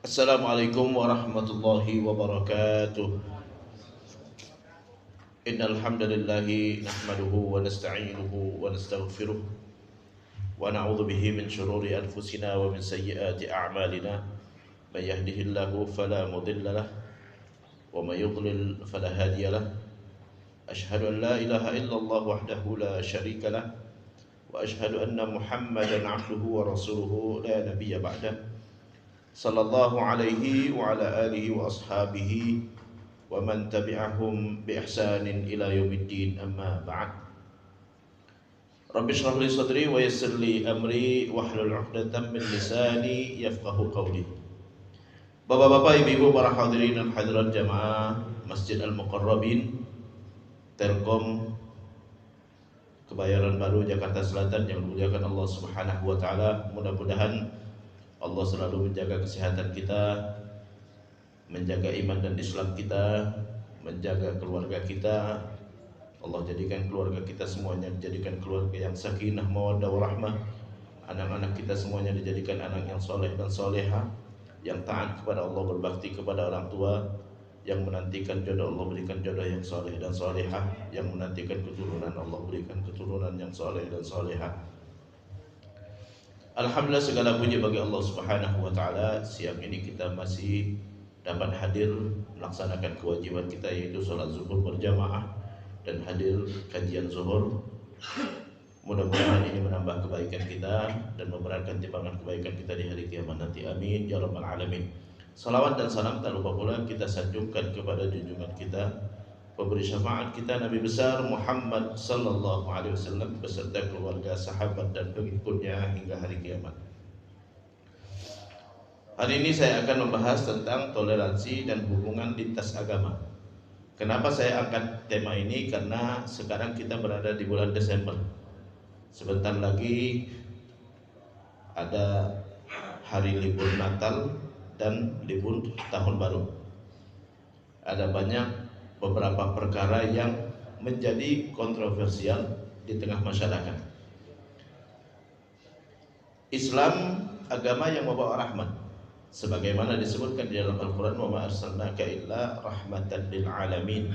Assalamualaikum warahmatullahi wabarakatuh. Innal hamdalillahi nahmaduhu wa nasta'inuhu wa nastaghfiruh wa na'udzu bihi min shururi anfusina wa min sayyiati a'malina. May yahdihillahu fala mudilla lahu wa may yudlil fala hadiya lahu. Ashhadu an la ilaha illallah wahdahu la syarika lahu wa ashhadu anna Muhammadan 'abduhu wa rasuluhu la nabiyya ba'dahu. Sallallahu alaihi wa ala alihi wa ashabihi wa man tabi'ahum bi ihsanin ila yaumiddin, amma ba'd. Rabbi shrah li sadri wa yassir li amri wahlul 'uqdatam min lisani yafqahu qawli. Bapak-bapak, ibu-ibu, para hadirin dan hadirat jamaah Masjid Al-Muqarrabin Telkom Kebayoran Baru Jakarta Selatan yang dimuliakan Allah Subhanahu wa taala, mudah-mudahan Allah selalu menjaga kesehatan kita, menjaga iman dan Islam kita, menjaga keluarga kita. Allah jadikan keluarga kita semuanya dijadikan keluarga yang sakinah, mawaddah, warahmah. Anak-anak kita semuanya dijadikan anak yang soleh dan soleha, yang taat kepada Allah, berbakti kepada orang tua, yang menantikan jodoh Allah berikan jodoh yang soleh dan soleha, yang menantikan keturunan Allah berikan keturunan yang soleh dan soleha. Alhamdulillah, segala puji bagi Allah Subhanahu wa taala. Siang ini kita masih dapat hadir melaksanakan kewajiban kita, yaitu sholat zuhur berjamaah dan hadir kajian zuhur. Mudah-mudahan ini menambah kebaikan kita dan memberatkan timbangan kebaikan kita di hari kiamat nanti. Amin ya rabbal alamin. Salawat dan salam tak lupa pula kita sanjungkan kepada junjungan kita, pemberi syafaat kita, Nabi besar Muhammad sallallahu alaihi wasallam beserta keluarga, sahabat dan pengikutnya hingga hari kiamat. Hari ini saya akan membahas tentang toleransi dan hubungan lintas agama. Kenapa saya angkat tema ini? Karena sekarang kita berada di bulan Desember. Sebentar lagi ada hari libur Natal dan libur Tahun Baru. Ada banyak beberapa perkara yang menjadi kontroversial di tengah masyarakat. Islam agama yang membawa rahmat, sebagaimana disebutkan di dalam Al-Quran, wa ma arsalnaka illa rahmatan lil alamin.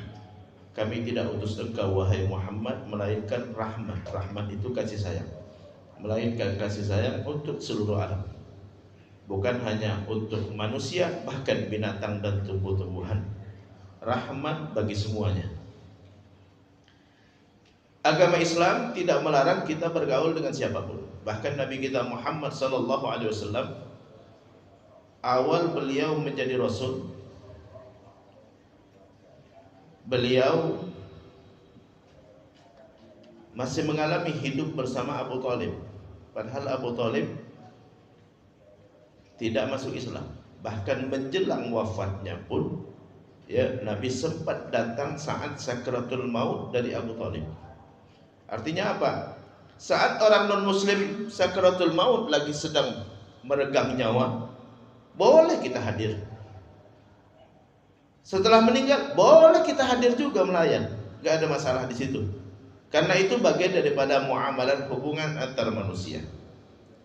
Kami tidak utus engkau wahai Muhammad melainkan rahmat. Rahmat itu kasih sayang, melainkan kasih sayang untuk seluruh alam, bukan hanya untuk manusia, bahkan binatang dan tumbuh-tumbuhan. Rahmat bagi semuanya. Agama Islam tidak melarang kita bergaul dengan siapapun. Bahkan Nabi kita Muhammad sallallahu alaihi wasallam, awal beliau menjadi rasul, beliau masih mengalami hidup bersama Abu Thalib. Padahal Abu Thalib tidak masuk Islam. Bahkan menjelang wafatnya pun, ya, Nabi sempat datang saat sakratul maut dari Abu Thalib. Artinya apa? Saat orang non-muslim sakratul maut lagi sedang meregang nyawa, boleh kita hadir. Setelah meninggal, boleh kita hadir juga melayan. Gak ada masalah di situ. Karena itu bagian daripada muamalah, hubungan antar manusia.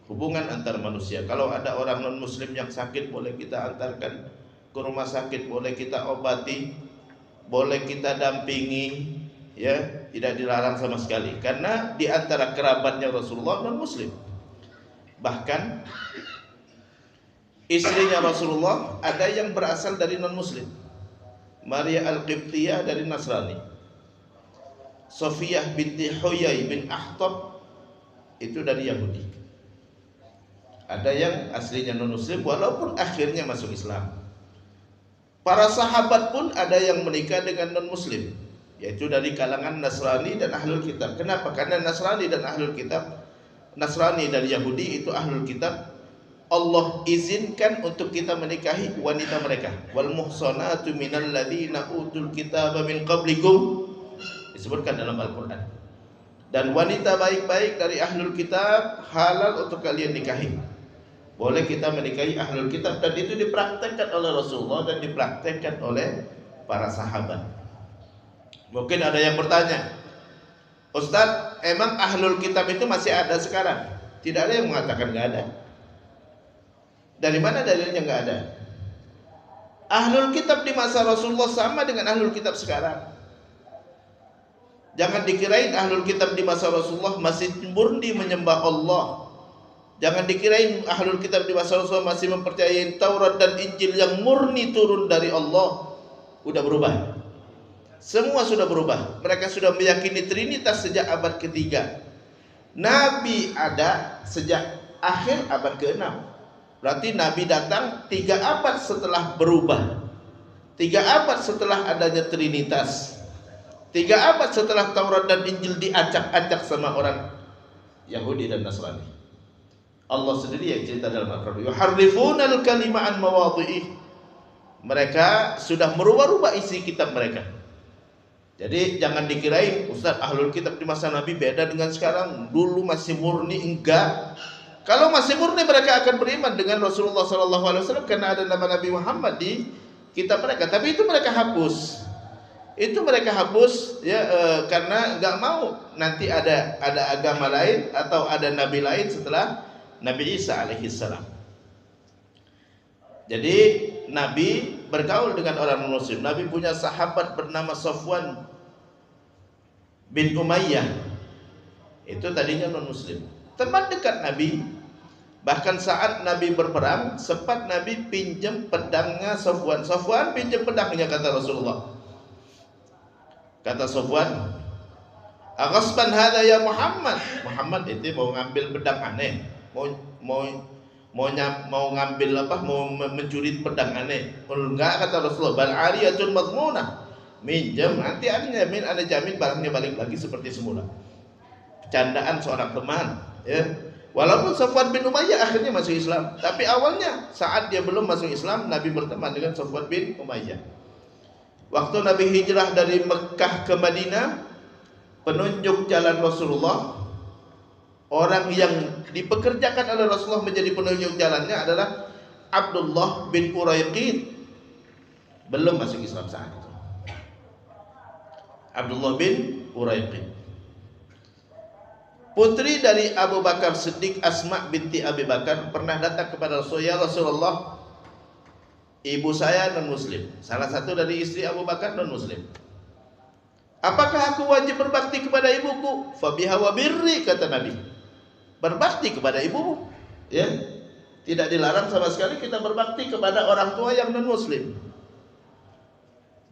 Hubungan antar manusia. Kalau ada orang non-muslim yang sakit, boleh kita antarkan ke rumah sakit, boleh kita obati, boleh kita dampingi, ya, tidak dilarang sama sekali. Karena di antara kerabatnya Rasulullah non muslim. Bahkan istrinya Rasulullah ada yang berasal dari non muslim. Maria Al-Qibtiyah dari Nasrani, Sofiyah binti Huyai bin Akhtab itu dari Yahudi. Ada yang aslinya non muslim walaupun akhirnya masuk Islam. Para sahabat pun ada yang menikah dengan non-muslim, yaitu dari kalangan Nasrani dan Ahlul Kitab. Kenapa? Karena Nasrani dan Ahlul Kitab, Nasrani dan Yahudi itu Ahlul Kitab, Allah izinkan untuk kita menikahi wanita mereka. Wal muhsanatu minal ladzina utul kitaba min qablikum, disebutkan dalam Al-Quran. Dan wanita baik-baik dari Ahlul Kitab halal untuk kalian nikahi. Boleh kita menikahi Ahlul Kitab, dan itu dipraktekkan oleh Rasulullah dan dipraktekkan oleh para sahabat. Mungkin ada yang bertanya, Ustaz, emang ahlul kitab itu masih ada sekarang? Tidak ada yang mengatakan nggak ada. Dari mana dalilnya nggak ada? Ahlul kitab di masa Rasulullah sama dengan ahlul kitab sekarang. Jangan dikirain ahlul kitab di masa Rasulullah masih murni menyembah Allah. Jangan dikirain ahlul kitab di masa Rasulullah masih mempercayai Taurat dan Injil yang murni turun dari Allah. Udah berubah. Semua sudah berubah. Mereka sudah meyakini Trinitas sejak abad ketiga. Nabi ada sejak akhir abad ke-6. Berarti Nabi datang 3 abad setelah berubah. 3 abad setelah adanya Trinitas. 3 abad setelah Taurat dan Injil diacak-acak sama orang Yahudi dan Nasrani. Allah sendiri yang cerita dalam Al-Quran. Yuharrifunal kalima an mawadhi'ih. Mereka sudah merubah-rubah isi kitab mereka. Jadi jangan dikirain Ustaz ahlul kitab di masa Nabi beda dengan sekarang. Dulu masih murni, enggak. Kalau masih murni mereka akan beriman dengan Rasulullah SAW karena ada nama Nabi Muhammad di kitab mereka. Tapi itu mereka hapus. Itu mereka hapus ya karena nggak mau nanti ada agama lain atau ada nabi lain setelah Nabi Isa alaihissalam. Jadi Nabi bergaul dengan orang muslim. Nabi punya sahabat bernama Safwan bin Umayyah. Itu tadinya non muslim. Teman dekat Nabi. Bahkan saat Nabi berperang, sempat Nabi pinjam pedangnya Safwan. Safwan pinjam pedangnya kata Rasulullah. Kata Safwan, "Aghasban hadza ya Muhammad." Muhammad itu mau ngambil pedang aneh, mau ngambil apa? Mau mencuri pedang aneh. Enggak kata Rasulullah, "Bal ariyatun madmunah." Minjam, nanti ada jamin barangnya balik lagi seperti semula. Candaan seorang teman, ya. Walaupun Safwan bin Umayyah akhirnya masuk Islam, tapi awalnya saat dia belum masuk Islam, Nabi berteman dengan Safwan bin Umayyah. Waktu Nabi hijrah dari Mekah ke Madinah, penunjuk jalan Rasulullah, orang yang dipekerjakan oleh Rasulullah menjadi penunjuk jalannya adalah Abdullah bin Uraiqid. Belum masuk Islam saat itu. Abdullah bin Uraiqid. Putri dari Abu Bakar Siddiq, Asma binti Abi Bakar, pernah datang kepada Rasulullah, "Ya Rasulullah, ibu saya non muslim." Salah satu dari istri Abu Bakar non muslim. "Apakah aku wajib berbakti kepada ibuku?" "Fabiha wa birri," kata Nabi. Berbakti kepada ibumu, ya. Tidak dilarang sama sekali kita berbakti kepada orang tua yang non muslim.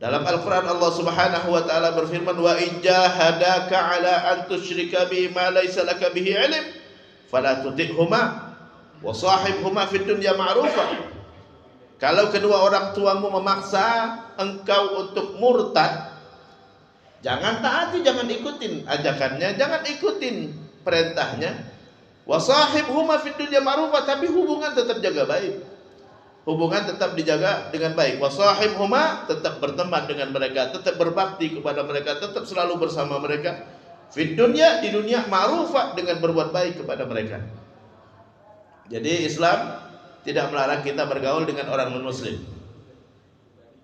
Dalam Al-Quran Allah Subhanahu wa ta'ala berfirman, "Wa in jahadaka ala an tusyrika bi ma laysa laka bihi ilm fala tuti'huma wa sahibhuma fid dunya ma'rufa." Kalau kedua orang tuamu memaksa engkau untuk murtad, jangan taati, jangan ikutin ajakannya, jangan ikutin perintahnya. Wa sahibhuma fid dunya ma'rufa, tapi hubungan tetap jaga baik. Hubungan tetap dijaga dengan baik. Wa sahibhuma, tetap berteman dengan mereka, tetap berbakti kepada mereka, tetap selalu bersama mereka. Fid dunya, di dunia, ma'rufa, dengan berbuat baik kepada mereka. Jadi Islam tidak melarang kita bergaul dengan orang non-muslim.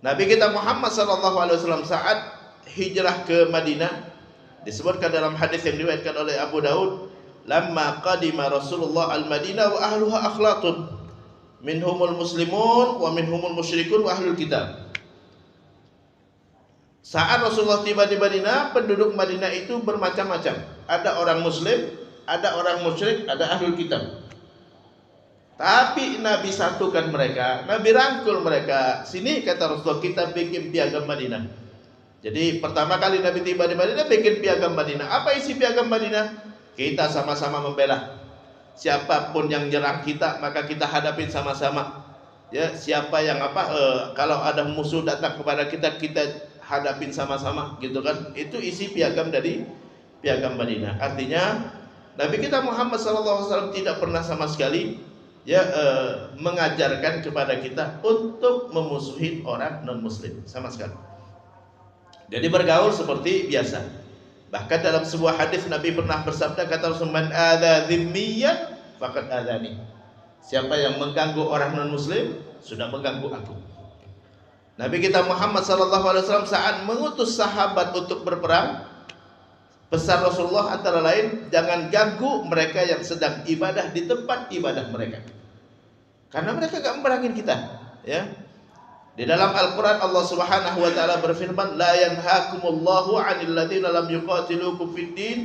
Nabi kita Muhammad SAW saat hijrah ke Madinah, disebutkan dalam hadis yang diriwayatkan oleh Abu Daud, "Lamma qadima Rasulullah al-Madinah wa ahluha akhlatun, minhumul muslimun wa minhumul musyrikun wa ahlul kitab." Saat Rasulullah tiba di Madinah, penduduk Madinah itu bermacam-macam. Ada orang muslim, ada orang musyrik, ada ahlul kitab. Tapi Nabi satukan mereka, Nabi rangkul mereka. "Sini," kata Rasulullah, "kita bikin piagam Madinah." Jadi pertama kali Nabi tiba di Madinah, bikin piagam Madinah. Apa isi piagam Madinah? Kita sama-sama membela. Siapapun yang nyerang kita, maka kita hadapin sama-sama. Ya, siapa yang kalau ada musuh datang kepada kita, kita hadapin sama-sama, gitu kan? Itu isi piagam dari piagam Madinah. Artinya Nabi kita Muhammad SAW tidak pernah sama sekali mengajarkan kepada kita untuk memusuhi orang non muslim sama sekali. Jadi bergaul seperti biasa. Bahkan dalam sebuah hadis Nabi pernah bersabda, kata Rasulullah, "Man adza dzimmiyan faqad adzani." Siapa yang mengganggu orang non muslim sudah mengganggu aku. Nabi kita Muhammad SAW saat mengutus sahabat untuk berperang, Pesan Rasulullah antara lain, jangan ganggu mereka yang sedang ibadah di tempat ibadah mereka, karena mereka gak memerangin kita, ya. Di dalam Al-Quran Allah Subhanahu wa ta'ala berfirman, la yanhakumullahu 'anil ladzina lam yuqatilukum fid din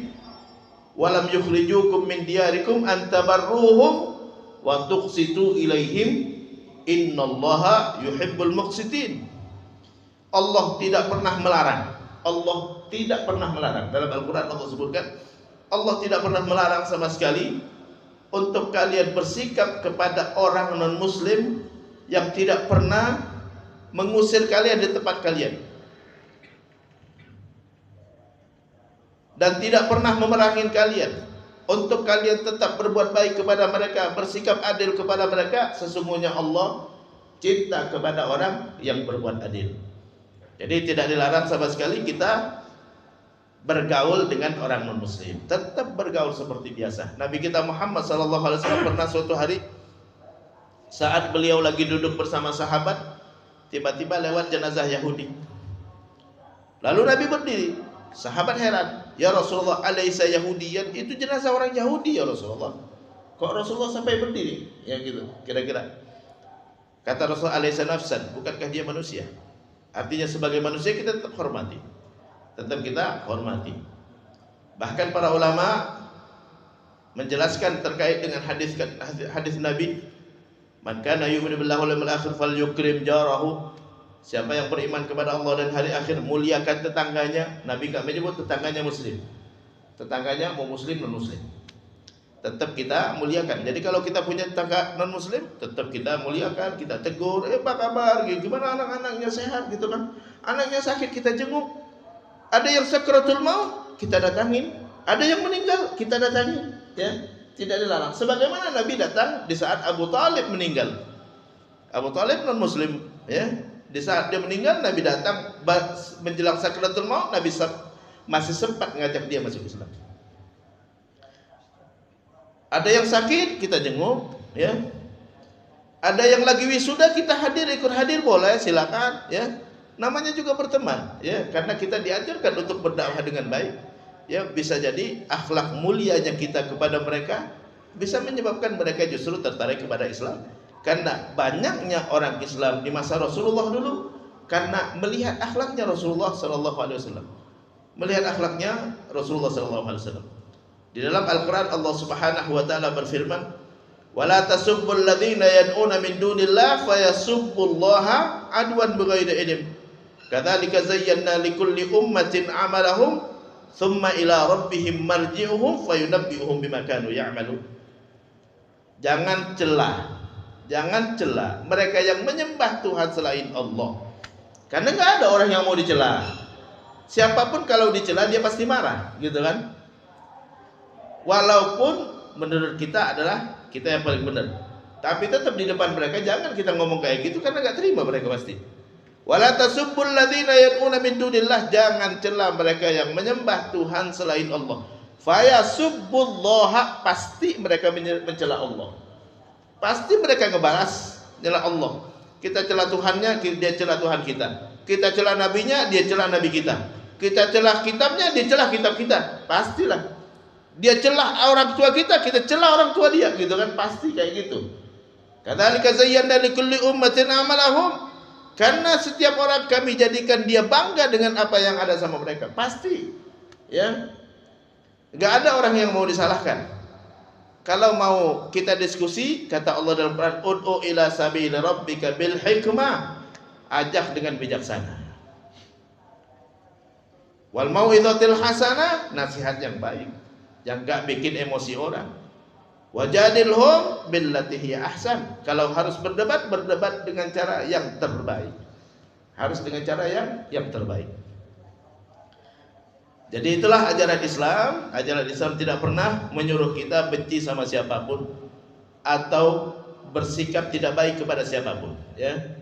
wa lam yukhrijukum min diyarikum an tabarruhum wa tuqsitu ilaihim innallaha yuhibbul muqsitin. Allah tidak pernah melarang. Allah tidak pernah melarang. Dalam Al-Quran Allah sebutkan, Allah tidak pernah melarang sama sekali untuk kalian bersikap kepada orang non-muslim yang tidak pernah mengusir kalian di tempat kalian, dan tidak pernah memerangi kalian, untuk kalian tetap berbuat baik kepada mereka, bersikap adil kepada mereka. Sesungguhnya Allah cinta kepada orang yang berbuat adil. Jadi tidak dilarang sama sekali kita bergaul dengan orang non-muslim, tetap bergaul seperti biasa. Nabi kita Muhammad SAW pernah suatu hari saat beliau lagi duduk bersama sahabat, tiba-tiba lewat jenazah Yahudi. Lalu Nabi berdiri. Sahabat heran, ya Rasulullah, alaysa Yahudiyan? Itu jenazah orang Yahudi ya Rasulullah. Kok Rasulullah sampai berdiri? Ya gitu, kira-kira. Kata Rasulullah, alaysa nafsan? Bukankah dia manusia? Artinya sebagai manusia kita tetap hormati. Tetap kita hormati. Bahkan para ulama menjelaskan terkait dengan hadis Nabi, man kana yu'minu billahi wal yawmil akhir falyukrim jarahu. Siapa yang beriman kepada Allah dan hari akhir, muliakan tetangganya. Nabi enggak menyebut tetangganya muslim. Tetangganya mau muslim non muslim, tetap kita muliakan. Jadi kalau kita punya tetangga non muslim, tetap kita muliakan, kita tegur, apa kabar, gimana anak-anaknya, sehat gitu kan. Anaknya sakit kita jenguk. Ada yang sakratul maut, kita datangin. Ada yang meninggal, kita datangin, ya. Tidak dilarang. Sebagaimana Nabi datang di saat Abu Talib meninggal. Abu Talib non muslim, ya. Di saat dia meninggal, Nabi datang menjelang sakratul maut, Nabi masih sempat ngajak dia masuk Islam. Ada yang sakit, kita jenguk, ya. Ada yang lagi wisuda, kita hadir, ikut hadir, boleh, silakan, ya. Namanya juga berteman, ya. Karena kita diajarkan untuk berdakwah dengan baik, ya. Bisa jadi akhlak mulianya kita kepada mereka bisa menyebabkan mereka justru tertarik kepada Islam. Karena banyaknya orang Islam di masa Rasulullah dulu karena melihat akhlaknya Rasulullah SAW. Melihat akhlaknya Rasulullah SAW. Di dalam Al-Quran Allah Subhanahu wa ta'ala berfirman, wala tasubbul ladzina yad'una min dunillah fayasubbullaha adwan bighairi ilm. Kadzalika zayyana likulli ummatin amalahum thumma ila rabbihim marji'uhum fayunabbi'uhum bima kanu ya'malun. Jangan celah mereka yang menyembah Tuhan selain Allah. Karena nggak ada orang yang mau dicela. Siapapun kalau dicela dia pasti marah, gitu kan? Walaupun menurut kita adalah kita yang paling benar, tapi tetap di depan mereka jangan kita ngomong kayak gitu karena nggak terima mereka pasti. Wala tasubbul ladzina yad'una min dunillah, jangan cela mereka yang menyembah Tuhan selain Allah. Fayasubbullaha, pasti mereka mencela Allah. Pasti mereka ngebalas nyela Allah. Kita cela Tuhannya, dia cela Tuhan kita. Kita cela nabinya, dia cela nabi kita. Kita cela kitabnya, dia cela kitab kita. Pastilah. Dia celah orang tua kita celah orang tua dia, gitu kan, pasti kayak gitu. Kadzalika zayyana likulli ummatin amalahum. Karena setiap orang kami jadikan dia bangga dengan apa yang ada sama mereka. Pasti. Ya. Enggak ada orang yang mau disalahkan. Kalau mau kita diskusi, kata Allah dalam Quran, ud'u ila sabili rabbika bil hikmah, ajak dengan bijaksana. Wal mau'izatil hasanah, nasihat yang baik, yang enggak bikin emosi orang. Wajadilhum billati hiya ahsan. Kalau harus berdebat dengan cara yang terbaik. Harus dengan cara yang terbaik. Jadi itulah ajaran Islam. Ajaran Islam tidak pernah menyuruh kita benci sama siapapun atau bersikap tidak baik kepada siapapun, ya.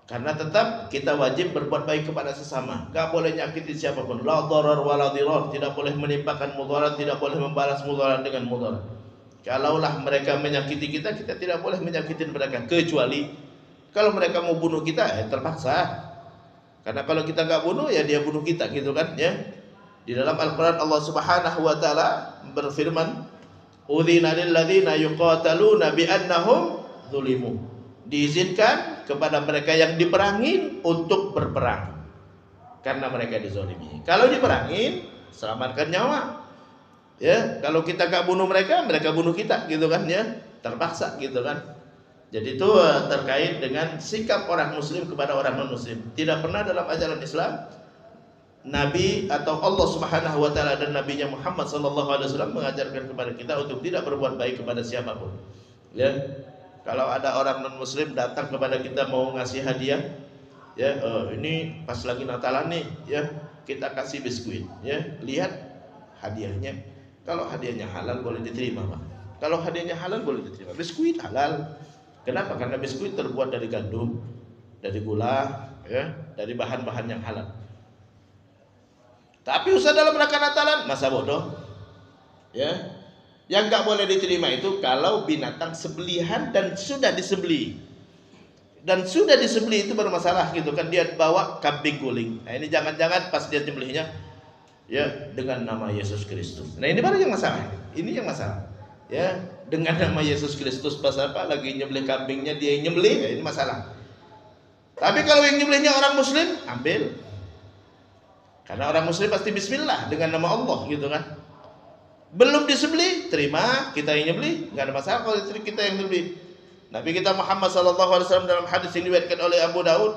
Karena tetap kita wajib berbuat baik kepada sesama. Gak boleh nyakiti siapapun. La darar wa la dirar. Tidak boleh menimpakan mudarat, tidak boleh membalas mudarat dengan mudarat. Kalaulah mereka menyakiti kita, kita tidak boleh menyakiti mereka, kecuali kalau mereka mau bunuh kita, terpaksa. Karena kalau kita nggak bunuh, ya dia bunuh kita, gitu kan, ya. Di dalam Al-Quran Allah Subhanahu wa Ta'ala berfirman, "Udzina lil ladzina yuqataluna bi annahum zulimu." Diizinkan kepada mereka yang diperangin untuk berperang karena mereka dizalimi. Kalau diperangin, selamatkan nyawa. Ya, kalau kita gak bunuh mereka, mereka bunuh kita, gitu kan ya? Terpaksa, gitu kan? Jadi itu terkait dengan sikap orang muslim kepada orang non muslim. Tidak pernah dalam ajaran Islam Nabi atau Allah Subhanahu wa Ta'ala dan Nabinya Muhammad sallallahu alaihi wasallam mengajarkan kepada kita untuk tidak berbuat baik kepada siapapun. Ya. Kalau ada orang non muslim datang kepada kita mau ngasih hadiah, ya, ini pas lagi Natalan nih, ya, kita kasih biskuit, ya. Lihat hadiahnya. Kalau hadiahnya halal boleh diterima, Pak. Kalau hadiahnya halal boleh diterima. Biskuit halal. Kenapa? Karena biskuit terbuat dari gandum, dari gula, ya, dari bahan-bahan yang halal. Tapi usaha dalam rangka Natalan, masa bodoh. Ya. Yang nggak boleh diterima itu kalau binatang sembelihan dan sudah disembelih. Dan sudah disembelih itu bermasalah gitu kan, dia bawa kambing guling. Nah, ini jangan-jangan pas dia nyembelihnya ya dengan nama Yesus Kristus. Nah, ini baru yang masalah. Ini yang masalah. Ya, dengan nama Yesus Kristus pas apa lagi nyembelih kambingnya dia yang nyembelih, ya ini masalah. Tapi kalau yang nyembelihnya orang muslim, ambil. Karena orang muslim pasti bismillah dengan nama Allah gitu kan. Belum disembelih, terima, kita yang nyembelih, enggak ada masalah kalau kita yang nyembelih. Nabi kita Muhammad sallallahu alaihi wasallam dalam hadis yang diriwayatkan oleh Abu Daud,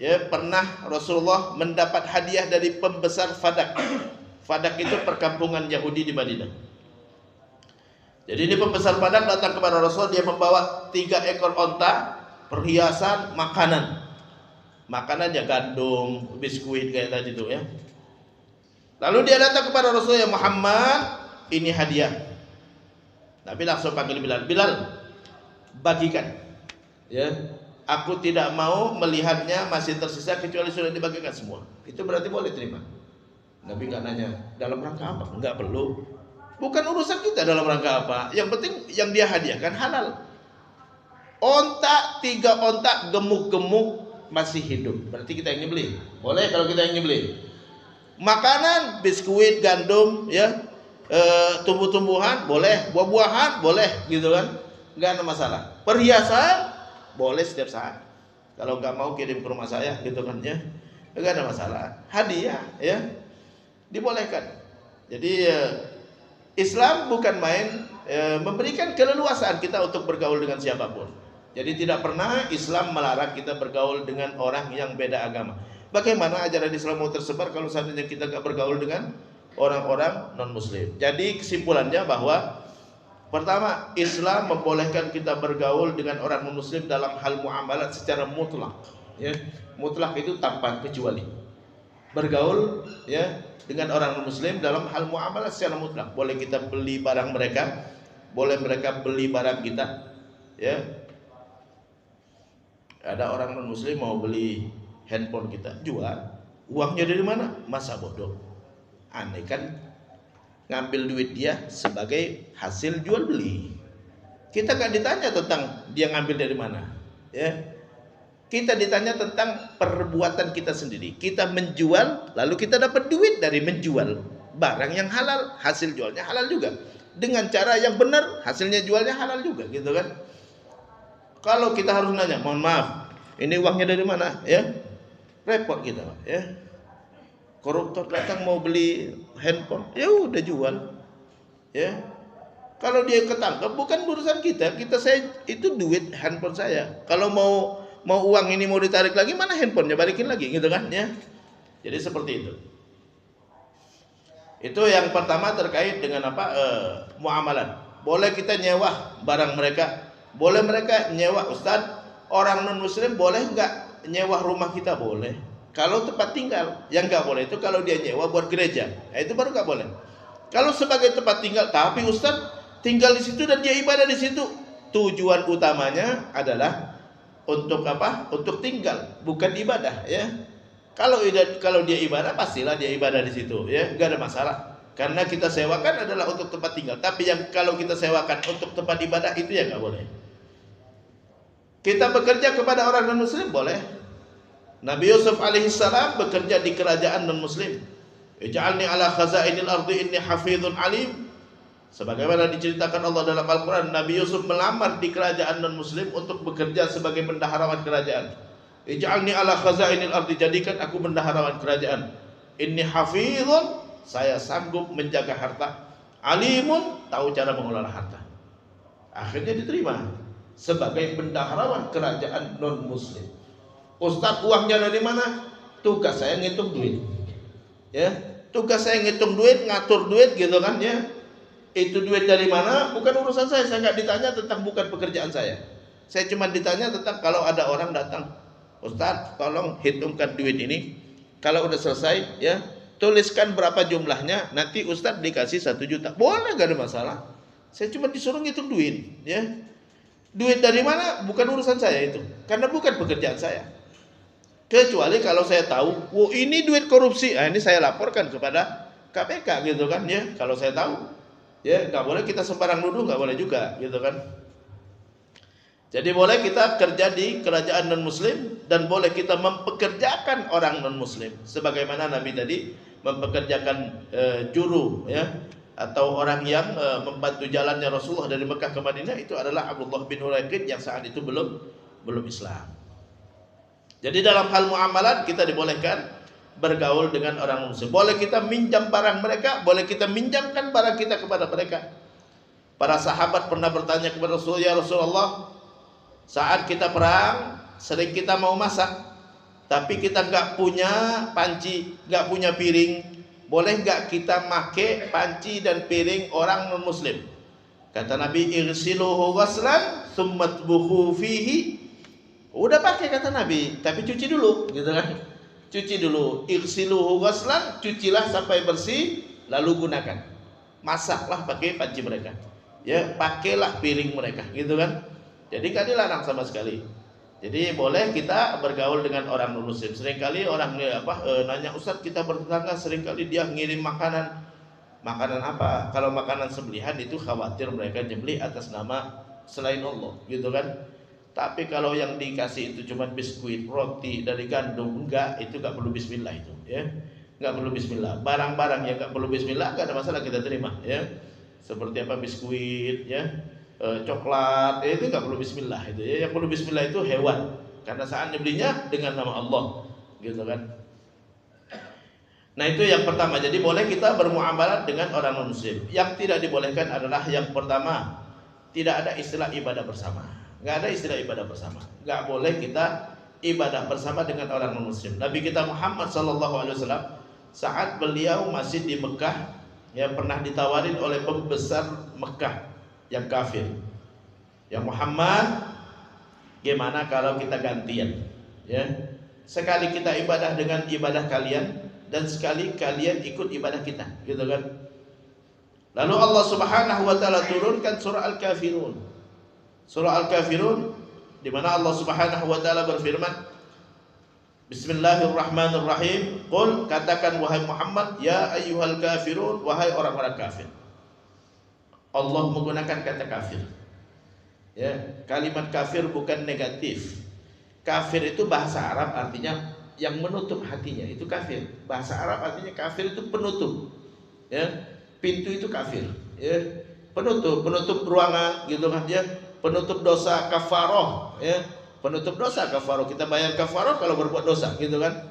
ya, pernah Rasulullah mendapat hadiah dari pembesar Fadak. Fadak itu perkampungan Yahudi di Madinah. Jadi ini pembesar Fadak datang kepada Rasul, dia membawa 3 ekor onta, perhiasan, makanan. Makanannya gandum, biskuit kayak tadi itu ya. Lalu dia datang kepada Rasul, ya Muhammad, ini hadiah. Nabi langsung panggil Bilal, Bilal, bagikan. Ya, aku tidak mau melihatnya masih tersisa kecuali sudah dibagikan semua. Itu berarti boleh terima. Nabi nggak nanya dalam rangka apa, nggak perlu. Bukan urusan kita dalam rangka apa. Yang penting yang dia hadiahkan halal. Onta 3 onta gemuk-gemuk masih hidup, berarti kita yang nyembelih. Boleh kalau kita yang nyembelih. Makanan, biskuit, gandum, ya, tumbuh-tumbuhan boleh, buah-buahan boleh, gitu kan, nggak ada masalah. Perhiasan boleh setiap saat. Kalau nggak mau kirim ke rumah saya, gitu kan ya, nggak ada masalah. Hadiah, ya, dibolehkan. Jadi Islam bukan main, memberikan keleluasaan kita untuk bergaul dengan siapapun. Jadi tidak pernah Islam melarang kita bergaul dengan orang yang beda agama. Bagaimana ajaran Islam mau tersebar kalau seandainya kita gak bergaul dengan orang-orang non-muslim? Jadi kesimpulannya bahwa pertama, Islam membolehkan kita bergaul dengan orang non-muslim dalam hal muamalat secara mutlak. Ya, mutlak itu tanpa kecuali. Bergaul ya dengan orang non-muslim dalam hal muamalat secara mutlak. Boleh kita beli barang mereka, boleh mereka beli barang kita. Ya, ada orang non-muslim mau beli handphone kita, jual, uangnya dari mana? Masa bodoh. Aneh kan, ngambil duit dia sebagai hasil jual beli. Kita gak ditanya tentang dia ngambil dari mana, ya. Kita ditanya tentang perbuatan kita sendiri. Kita menjual, lalu kita dapat duit dari menjual barang yang halal, hasil jualnya halal juga. Dengan cara yang benar, hasilnya jualnya halal juga, gitu kan. Kalau kita harus nanya, mohon maaf, ini uangnya dari mana, ya? Repot kita, ya. Koruptor datang mau beli handphone, ya udah jual, ya. Kalau dia ketangkep bukan urusan kita, saya itu duit handphone saya. Kalau mau uang ini mau ditarik lagi, mana handphonenya, balikin lagi, gitu kan, ya. Jadi seperti itu. Itu yang pertama terkait dengan apa, muamalah. Boleh kita nyewa barang mereka, boleh mereka nyewa. Ustadz, orang non muslim boleh nggak nyewa rumah kita? Boleh. Kalau tempat tinggal, yang nggak boleh itu kalau dia nyewa buat gereja, itu baru nggak boleh. Kalau sebagai tempat tinggal, tapi Ustadz tinggal di situ dan dia ibadah di situ, tujuan utamanya adalah untuk apa? Untuk tinggal, bukan ibadah, ya. Kalau dia ibadah, pastilah dia ibadah di situ, ya, nggak ada masalah. Karena kita sewakan adalah untuk tempat tinggal. Tapi yang kalau kita sewakan untuk tempat ibadah itu ya nggak boleh. Kita bekerja kepada orang non-muslim boleh. Nabi Yusuf alaihissalam bekerja di kerajaan non-muslim. Ij'alni ala khazainil ardi inni hafizun alim. Sebagaimana diceritakan Allah dalam Al-Quran, Nabi Yusuf melamar di kerajaan non-muslim untuk bekerja sebagai bendaharawan kerajaan. Ij'alni ala khazainil ardi, jadikan aku bendaharawan kerajaan. Inni hafizun, saya sanggup menjaga harta. Alimun, tahu cara mengelola harta. Akhirnya diterima sebagai bendaharawan kerajaan non-muslim. Ustaz, uangnya dari mana? Tugas saya ngitung duit. Ya, tugas saya ngitung duit, ngatur duit gitu kan ya. Itu duit dari mana? Bukan urusan saya nggak ditanya tentang, bukan pekerjaan saya. Saya cuma ditanya tentang kalau ada orang datang, Ustaz, tolong hitungkan duit ini. Kalau udah selesai, ya, tuliskan berapa jumlahnya. Nanti Ustaz dikasih 1 juta. Boleh, nggak ada masalah. Saya cuma disuruh ngitung duit, ya. Duit dari mana? Bukan urusan saya itu, karena bukan pekerjaan saya. Kecuali kalau saya tahu, oh ini duit korupsi, ini saya laporkan kepada KPK gitu kan, ya. Kalau saya tahu. Ya, nggak boleh kita sembarang nuduh, nggak boleh juga, gitu kan. Jadi boleh kita kerja di kerajaan non muslim dan boleh kita mempekerjakan orang non muslim, sebagaimana Nabi tadi mempekerjakan juru, ya, atau orang yang membantu jalannya Rasulullah dari Mekah ke Madinah, itu adalah Abdullah bin Uraiqid yang saat itu belum Islam. Jadi dalam hal muamalat kita dibolehkan bergaul dengan orang muslim. Boleh kita minjam barang mereka, boleh kita minjamkan barang kita kepada mereka. Para sahabat pernah bertanya kepada Rasulullah, ya Rasulullah, saat kita perang sering kita mau masak, tapi kita nggak punya panci, nggak punya piring, boleh nggak kita make panci dan piring orang non muslim? Kata Nabi, irsiluhu ghaslan tsumma tbuhu fihi. Udah pakai kata Nabi, tapi cuci dulu, gitu kan? Cuci dulu, irsiluhu ghaslan, cucilah sampai bersih, lalu gunakan. Masaklah pakai panci mereka. Ya, pakailah piring mereka, gitu kan? Jadi kan dilarang sama sekali. Jadi boleh kita bergaul dengan orang non muslim. Seringkali orang nanya, Ustaz, kita bertetangga, seringkali dia ngirim makanan. Makanan apa? Kalau makanan sembelihan itu khawatir mereka nyembelih atas nama selain Allah, gitu kan? Tapi kalau yang dikasih itu cuma biskuit, roti dari gandum, enggak, itu enggak perlu bismillah itu, ya. Enggak perlu bismillah. Barang-barang yang enggak perlu bismillah enggak ada masalah kita terima, ya. Seperti apa biskuit, ya, coklat, itu enggak perlu bismillah itu, ya. Yang perlu bismillah itu hewan. Karena saat nyembelihnya dengan nama Allah, gitu kan. Nah, itu yang pertama. Jadi boleh kita bermuamalah dengan orang non muslim. Yang tidak dibolehkan adalah yang pertama, tidak ada istilah ibadah bersama. Nggak ada istilah ibadah bersama. Nggak boleh kita ibadah bersama dengan orang non-muslim. Nabi kita Muhammad SAW saat beliau masih di Mekah, ya, pernah ditawarin oleh pembesar Mekah yang kafir, ya Muhammad, gimana kalau kita gantian, ya, sekali kita ibadah dengan ibadah kalian dan sekali kalian ikut ibadah kita, gitu kan. Lalu Allah Subhanahu wa taala turunkan surah Al-Kafirun. Surah Al-Kafirun, di mana Allah Subhanahu wa taala berfirman, Bismillahirrahmanirrahim. Qul, katakan wahai Muhammad, ya ayyuhal kafirun, wahai orang-orang kafir. Allah menggunakan kata kafir. Ya, kalimat kafir bukan negatif. Kafir itu bahasa Arab artinya yang menutup hatinya, itu kafir. Bahasa Arab artinya kafir itu penutup. Ya, pintu itu kafir. Ya, penutup ruangan, gitu kan, ya. Penutup dosa kafaroh, ya. Penutup dosa kafaroh, kita bayar kafaroh kalau berbuat dosa, gitu kan.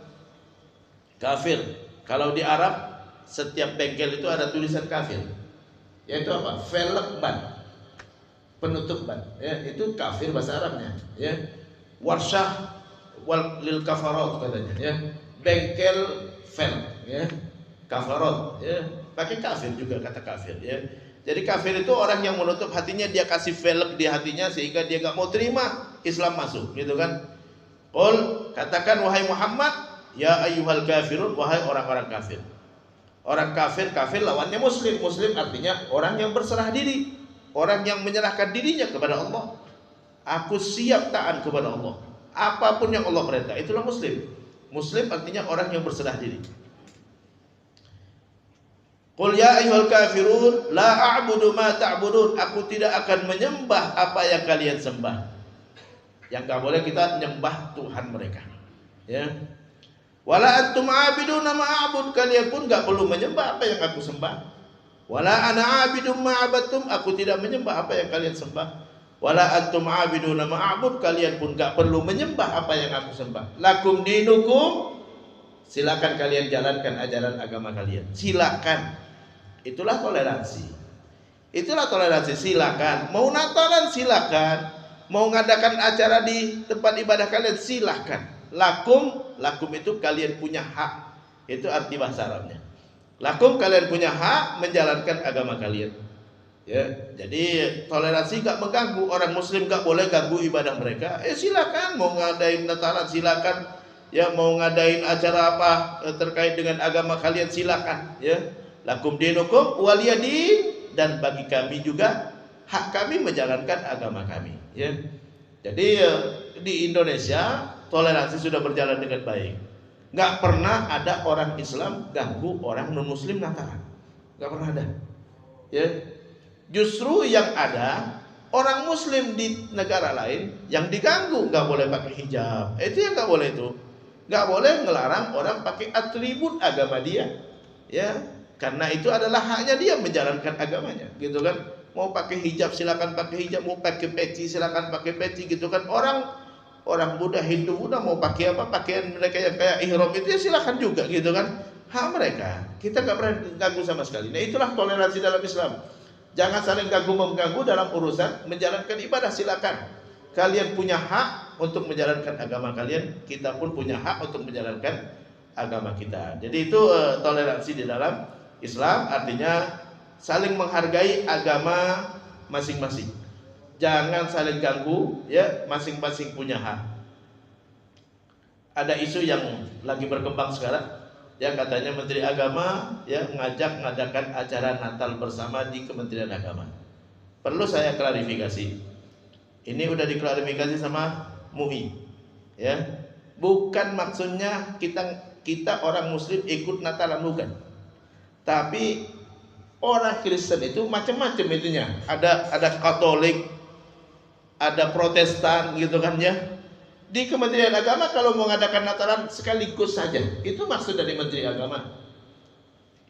Kafir. Kalau di Arab setiap bengkel itu ada tulisan kafir, yaitu apa? Velg ban, penutup ban, ya, itu kafir bahasa Arabnya, ya. Warsyah wal lil kafarot katanya, ya. Bengkel velg, ya, kafarot, ya. Pakai kafir juga kata kafir, ya. Jadi kafir itu orang yang menutup hatinya, dia kasih velg di hatinya sehingga dia nggak mau terima Islam masuk, gitu kan. Qul, katakan wahai Muhammad, ya ayyuhal kafirun, wahai orang-orang kafir. Orang kafir, kafir lawannya muslim. Muslim artinya orang yang berserah diri, orang yang menyerahkan dirinya kepada Allah. Aku siap taat kepada Allah, apapun yang Allah perintah, itulah muslim. Muslim artinya orang yang berserah diri. Qul ya ayyuhal kafirun la a'budu ma ta'budun, aku tidak akan menyembah apa yang kalian sembah. Yang enggak boleh kita menyembah Tuhan mereka, ya. Wala antum abiduna ma'abud, kalian pun enggak perlu menyembah apa yang aku sembah. Wala ana abidum ma'abattum, aku tidak menyembah apa yang kalian sembah. Wala antum abiduna ma'abud, kalian pun enggak perlu menyembah apa yang aku sembah. Lakum dinukum, silakan kalian jalankan ajaran agama kalian. Silakan. Itulah toleransi. Itulah toleransi, silakan. Mau Natalan silakan. Mau ngadakan acara di tempat ibadah kalian silakan. Lakum itu kalian punya hak. Itu arti bahasa Arabnya. Lakum, kalian punya hak menjalankan agama kalian. Ya, jadi toleransi gak mengganggu. Orang muslim gak boleh ganggu ibadah mereka. Silakan mau ngadain Natalan silakan. Ya, mau ngadain acara apa terkait dengan agama kalian silakan. Ya, lakum dinukum waliyadin, dan bagi kami juga hak kami menjalankan agama kami. Ya, jadi di Indonesia toleransi sudah berjalan dengan baik. Nggak pernah ada orang Islam ganggu orang non Muslim Natalan. Nggak pernah ada. Ya, justru yang ada orang Muslim di negara lain yang diganggu, nggak boleh pakai hijab. Itu yang nggak boleh itu. Nggak boleh ngelarang orang pakai atribut agama dia. Ya, karena itu adalah haknya dia menjalankan agamanya, gitu kan. Mau pakai hijab silakan pakai hijab, mau pakai peci silakan pakai peci, gitu kan. Orang Buddha, Hindu Buddha mau pakai apa, pakaian mereka yang kayak ihram itu ya silakan juga, gitu kan. Hak mereka. Kita nggak pernah ganggu sama sekali. Nah, itulah toleransi dalam Islam. Jangan saling ganggu-mengganggu dalam urusan menjalankan ibadah, silakan. Kalian punya hak untuk menjalankan agama kalian, kita pun punya hak untuk menjalankan agama kita. Jadi itu toleransi di dalam Islam, artinya saling menghargai agama masing-masing. Jangan saling ganggu, ya, masing-masing punya hak. Ada isu yang lagi berkembang sekarang, ya, katanya Menteri Agama ya ngajak ngadakan acara Natal bersama di Kementerian Agama. Perlu saya klarifikasi. Ini udah diklarifikasi sama MUI, ya. Bukan maksudnya kita orang Muslim ikut Natalan, bukan. Tapi orang Kristen itu macam-macam itunya. Ada Katolik, ada Protestan, gitu kan ya. Di Kementerian Agama kalau mau mengadakan Natalan sekaligus saja. Itu maksud dari Menteri Agama.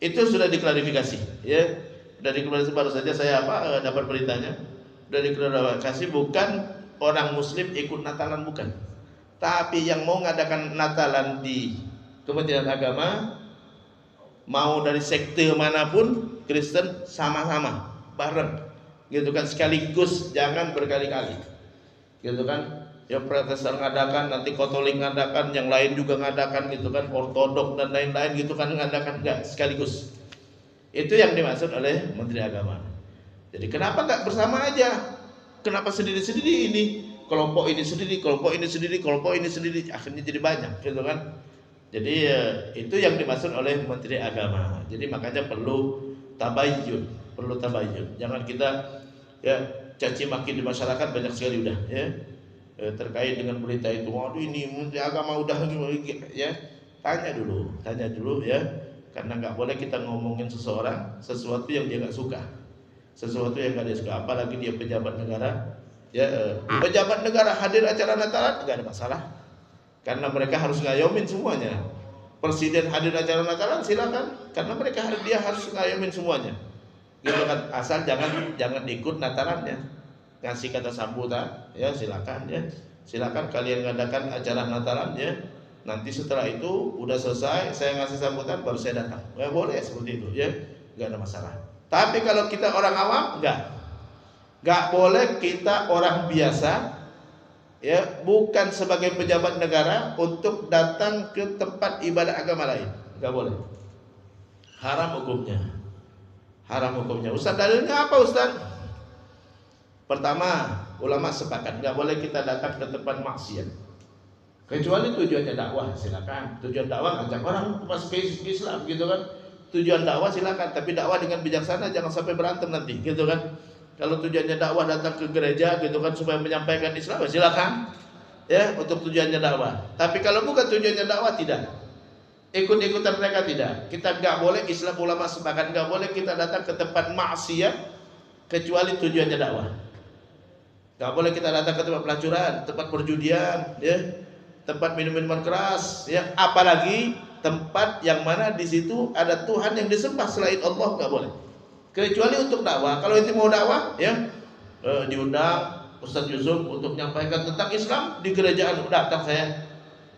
Itu sudah diklarifikasi, ya. Dari kemarin baru saja saya dapat beritanya. Dari klarifikasi, bukan orang Muslim ikut Natalan, bukan. Tapi yang mau mengadakan Natalan di Kementerian Agama, mau dari sekte manapun, Kristen sama-sama, bareng. Gitu kan, sekaligus, jangan berkali-kali, gitu kan. Ya, Protestan ngadakan, nanti Katolik ngadakan, yang lain juga ngadakan, gitu kan, Ortodok dan lain-lain, gitu kan, ngadakan, enggak, sekaligus. Itu yang dimaksud oleh Menteri Agama. Jadi kenapa enggak bersama aja? Kenapa sendiri-sendiri ini? Kelompok ini sendiri, kelompok ini sendiri, kelompok ini sendiri, akhirnya jadi banyak, gitu kan. Jadi itu yang dimaksud oleh Menteri Agama. Jadi makanya perlu tabayyun, Jangan kita ya caci maki di masyarakat banyak sekali udah, ya. Terkait dengan berita itu, waduh ini Menteri Agama udah, ya. Tanya dulu, ya. Karena nggak boleh kita ngomongin seseorang sesuatu yang dia nggak suka, sesuatu yang nggak dia suka, apalagi dia pejabat negara. Ya, pejabat negara hadir acara Natalan nggak ada masalah, karena mereka harus ngayomin semuanya. Presiden hadir acara Natalan silakan, karena dia harus ngayomin semuanya, gitu kan. Asal jangan ikut Natalannya, ngasih kata sambutan, ya silakan, ya silakan kalian ngadakan acara Natalan, ya. Nanti setelah itu udah selesai, saya ngasih sambutan baru saya datang. Ya boleh seperti itu, ya, nggak ada masalah. Tapi kalau kita orang awam, nggak boleh kita orang biasa, ya, bukan sebagai pejabat negara untuk datang ke tempat ibadah agama lain, nggak boleh. Haram hukumnya. Ustaz, dalilnya apa, Ustaz? Pertama, ulama sepakat nggak boleh kita datang ke tempat maksiat. Kecuali tujuannya dakwah, silakan. Tujuan dakwah ngajak orang masuk ke Islam, gitu kan. Tujuan dakwah silakan, tapi dakwah dengan bijaksana, jangan sampai berantem nanti, gitu kan. Kalau tujuannya dakwah datang ke gereja, gitu kan, supaya menyampaikan Islam, silakan, ya, untuk tujuannya dakwah. Tapi kalau bukan tujuannya dakwah, tidak. Ikut-ikutan mereka tidak. Kita nggak boleh, Islam ulama sepakat nggak boleh kita datang ke tempat maksiat kecuali tujuannya dakwah. Nggak boleh kita datang ke tempat pelacuran, tempat perjudian, ya. tempat minum-minuman keras, ya, apalagi tempat yang mana di situ ada Tuhan yang disembah selain Allah, nggak boleh. Kecuali untuk dakwah. Kalau itu mau dakwah, ya, diundang Ustaz Yusuf untuk menyampaikan tentang Islam di kerajaan, datang saya.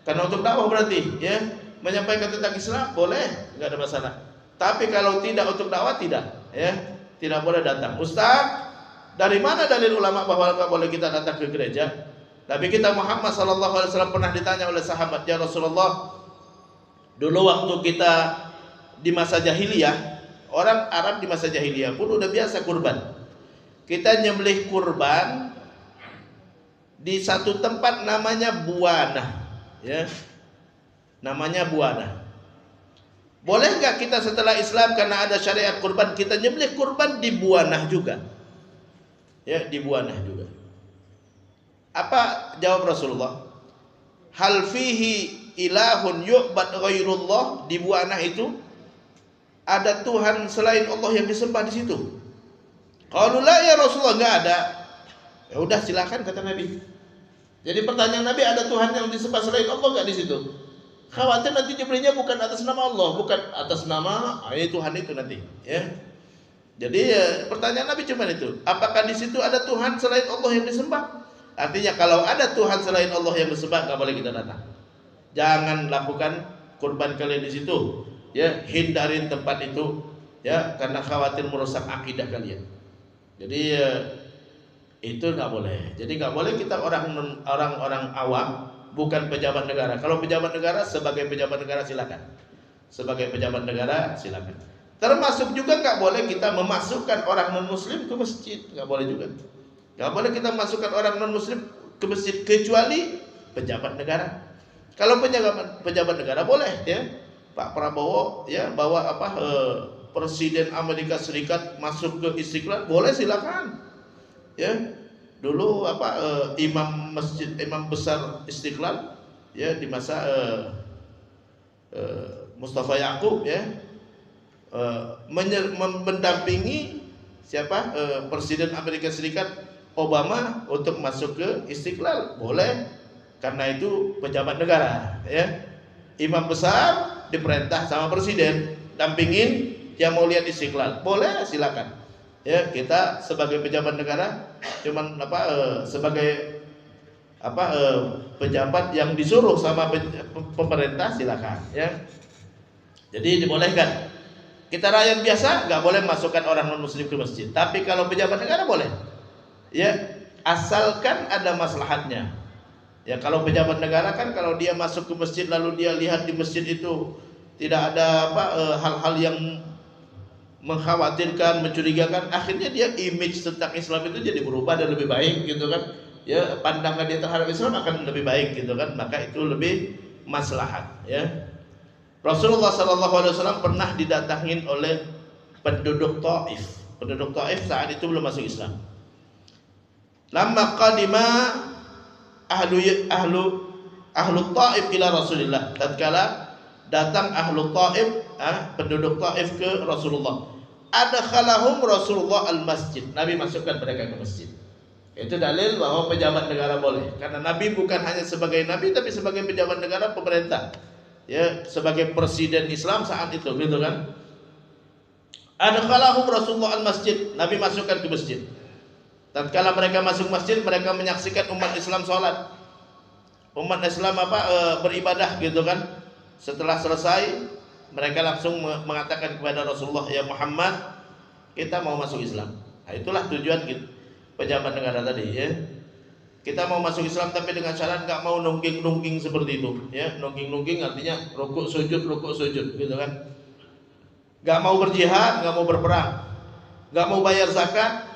Karena untuk dakwah berarti, ya, menyampaikan tentang Islam boleh, nggak ada masalah. Tapi kalau tidak untuk dakwah, tidak, ya, tidak boleh datang. Ustaz, dari mana dalil ulama bahwa nggak boleh kita datang ke gereja? Nabi kita Muhammad SAW pernah ditanya oleh sahabat, ya Rasulullah, dulu waktu kita di masa jahiliyah, orang Arab di masa jahiliyah pun udah biasa kurban. Kita nyembelih kurban di satu tempat namanya Buana, ya, namanya Buana. Boleh nggak kita setelah Islam karena ada syariat kurban kita nyembelih kurban di Buana juga? Ya, di Buana juga. Apa jawab Rasulullah? Hal fihi ilahun yu'bad ghairullah. Di Buana itu ada Tuhan selain Allah yang disembah di situ. Qalu la ya Rasulullah, enggak ada. Ya udah silakan, kata Nabi. Jadi pertanyaan Nabi, ada Tuhan yang disembah selain Allah enggak di situ? Khawatir nanti nyembelihnya bukan atas nama Allah, bukan atas nama Tuhan itu nanti, ya. Jadi pertanyaan Nabi cuma itu, apakah di situ ada Tuhan selain Allah yang disembah? Artinya kalau ada Tuhan selain Allah yang disembah, nggak boleh kita datang. Jangan lakukan kurban kalian di situ, ya, hindarin tempat itu, ya, karena khawatir merusak akidah kalian. Jadi itu nggak boleh. Jadi nggak boleh kita orang awam, bukan pejabat negara. Kalau pejabat negara, sebagai pejabat negara silakan. Sebagai pejabat negara silakan. Termasuk juga nggak boleh kita memasukkan orang non muslim ke masjid, nggak boleh juga. Nggak boleh kita masukkan orang non muslim ke masjid kecuali pejabat negara. Kalau pejabat negara boleh, ya. Pak Prabowo, ya, bawa Presiden Amerika Serikat masuk ke Istiqlal, boleh, silakan. Ya. Dulu imam besar Istiqlal, ya, di masa Mustafa Yaqub, ya, mendampingi siapa? Presiden Amerika Serikat Obama untuk masuk ke Istiqlal, boleh, karena itu pejabat negara, ya. Imam besar diperintah sama presiden dampingin yang mau lihat Istiqlal, boleh, silakan. Ya, kita sebagai pejabat negara cuman sebagai pejabat yang disuruh sama pemerintah, silakan, ya. Jadi dibolehkan. Kita rakyat biasa nggak boleh masukkan orang non muslim ke masjid. Tapi kalau pejabat negara boleh. Ya, asalkan ada maslahatnya. Ya, kalau pejabat negara kan kalau dia masuk ke masjid lalu dia lihat di masjid itu tidak ada hal-hal yang mengkhawatirkan, mencurigakan, akhirnya dia image tentang Islam itu jadi berubah dan lebih baik, gitu kan. Ya, pandangan dia terhadap Islam akan lebih baik, gitu kan. Maka itu lebih maslahat, ya. Rasulullah SAW pernah didatangin oleh penduduk Taif. Penduduk Taif saat itu belum masuk Islam. Lamma qadima ahlu Taif ila Rasulillah. Tatkala datang ahlu Taif, penduduk Taif ke Rasulullah. Adkhalahum Rasulullah al-masjid. Nabi masukkan mereka ke masjid. Itu dalil bahwa pejabat negara boleh. Karena Nabi bukan hanya sebagai Nabi, tapi sebagai pejabat negara, pemerintah. Ya, sebagai presiden Islam saat itu, gitu kan. Adkhalahum Rasulullah al-masjid. Nabi masukkan ke masjid. Tatkala mereka masuk masjid, mereka menyaksikan umat Islam sholat. Umat Islam beribadah, gitu kan. Setelah selesai, mereka langsung mengatakan kepada Rasulullah, ya Muhammad, kita mau masuk Islam. Nah, itulah tujuan gitu, pejabat negara tadi, ya. Kita mau masuk Islam tapi dengan syarat nggak mau nungging seperti itu, ya. Nungging artinya rukuk sujud, gitu kan. Nggak mau berjihad, nggak mau berperang, nggak mau bayar zakat.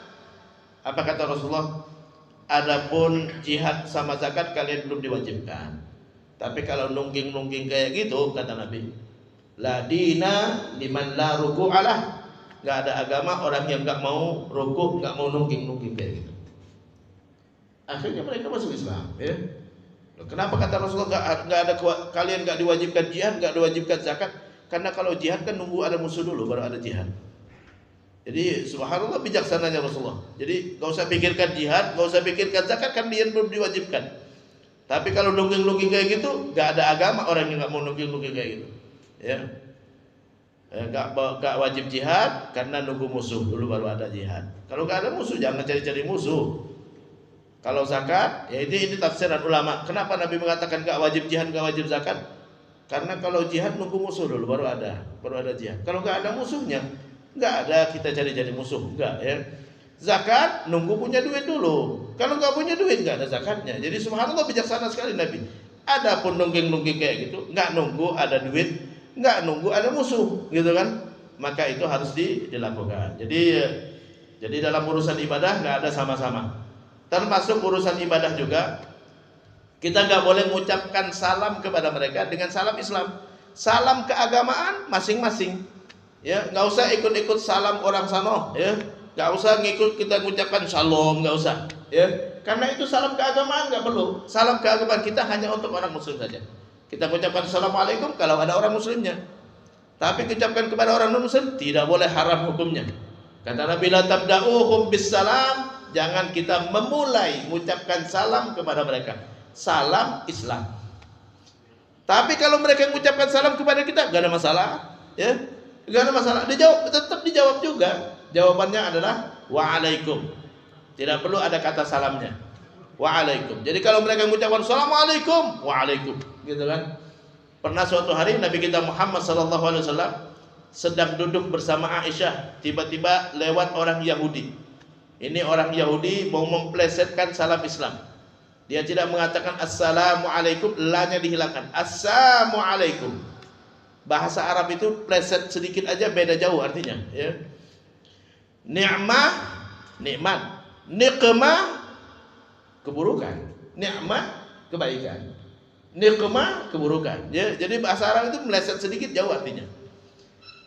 Apa kata Rasulullah? Adapun jihad sama zakat kalian belum diwajibkan. Tapi kalau nungging kayak gitu, kata Nabi, la dina liman la ruku'alah. Nggak ada agama orang yang nggak mau rukuk, nggak mau nungging kayak gitu. Akhirnya mereka masuk Islam, ya. Kenapa kata Rasulullah nggak ada, kalian nggak diwajibkan jihad, nggak diwajibkan zakat? Karena kalau jihad kan nunggu ada musuh dulu baru ada jihad. Jadi subhanallah bijaksananya Rasulullah. Jadi nggak usah pikirkan jihad, nggak usah pikirkan zakat, kan dia belum diwajibkan. Tapi kalau nungging-nungging kayak gitu, nggak ada agama orang yang nggak mau nungging-nungging kayak gitu. Ya, nggak wajib jihad karena nunggu musuh dulu baru ada jihad. Kalau nggak ada musuh jangan cari-cari musuh. Kalau zakat, ya ini tafsiran ulama. Kenapa Nabi mengatakan nggak wajib jihad, nggak wajib zakat? Karena kalau jihad nunggu musuh dulu baru ada jihad. Kalau nggak ada musuhnya, nggak ada kita cari-cari musuh, nggak ya. Zakat nunggu punya duit dulu. Kalau nggak punya duit nggak ada zakatnya. Jadi subhanallah bijaksana sekali Nabi. Adapun nungging-nungging kayak gitu, nggak nunggu ada duit, nggak nunggu ada musuh, gitu kan? Maka itu harus dilakukan. Jadi dalam urusan ibadah nggak ada sama-sama. Termasuk urusan ibadah juga, kita nggak boleh mengucapkan salam kepada mereka dengan salam Islam. Salam keagamaan masing-masing. Ya, nggak usah ikut-ikut salam orang sana. Ya. Gak usah ngikut kita mengucapkan shalom, gak usah, ya. Karena itu salam keagamaan gak perlu. Salam keagamaan kita hanya untuk orang muslim saja. Kita mengucapkan assalamualaikum kalau ada orang muslimnya. Tapi ucapkan kepada orang non muslim tidak boleh, haram hukumnya. Kata Nabi, la tabda'uhum bis salam, jangan kita memulai mengucapkan salam kepada mereka. Salam Islam. Tapi kalau mereka mengucapkan salam kepada kita gak ada masalah, ya. Gak ada masalah. Tetap dijawab juga. Jawabannya adalah wa'alaikum. Tidak perlu ada kata salamnya. Wa'alaikum. Jadi kalau mereka mengucapkan assalamualaikum, wa'alaikum, gitu kan. Pernah suatu hari Nabi kita Muhammad SAW sedang duduk bersama Aisyah, tiba-tiba lewat orang Yahudi. Ini orang Yahudi mau memplesetkan salam Islam. Dia tidak mengatakan assalamualaikum, la-nya dihilangkan. Assalamualaikum. Bahasa Arab itu pleset sedikit aja beda jauh artinya, ya. Ni'mah, nikmat. Niqmah, keburukan. Nikmat, kebaikan. Niqmah, keburukan. Ya, jadi bahasa Arab itu meleset sedikit jauh artinya.